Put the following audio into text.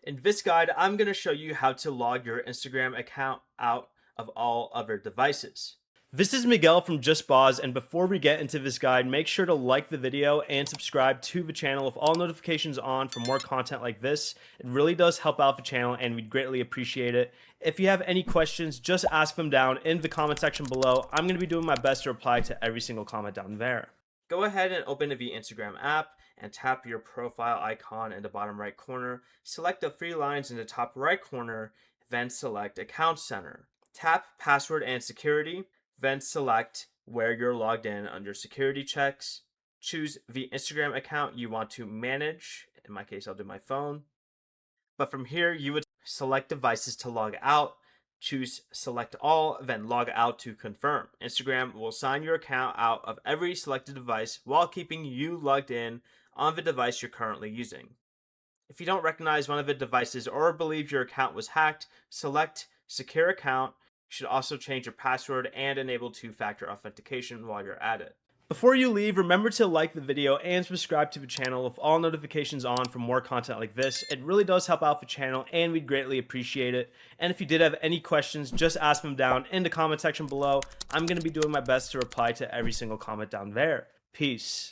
In this guide, I'm going to show you how to log your Instagram account out of all other devices. This is Miguel from Just Boz, and before we get into this guide, make sure to like the video and subscribe to the channel with all notifications on for more content like this. It really does help out the channel and we'd greatly appreciate it. If you have any questions, just ask them down in the comment section below. I'm going to be doing my best to reply to every single comment down there. Go ahead and open the Instagram app and tap your profile icon in the bottom right corner. Select the three lines in the top right corner, then select Account Center. Tap Password and Security, then select where you're logged in under Security Checks. Choose the Instagram account you want to manage. In my case, I'll do my phone. But from here, you would select devices to log out. Choose select all, then log out to confirm. Instagram will sign your account out of every selected device while keeping you logged in on the device you're currently using. If you don't recognize one of the devices or believe your account was hacked, select Secure Account. You should also change your password and enable two-factor authentication while you're at it. Before you leave, remember to like the video and subscribe to the channel with all notifications on for more content like this. It really does help out the channel and we'd greatly appreciate it. And if you did have any questions, just ask them down in the comment section below. I'm going to be doing my best to reply to every single comment down there. Peace.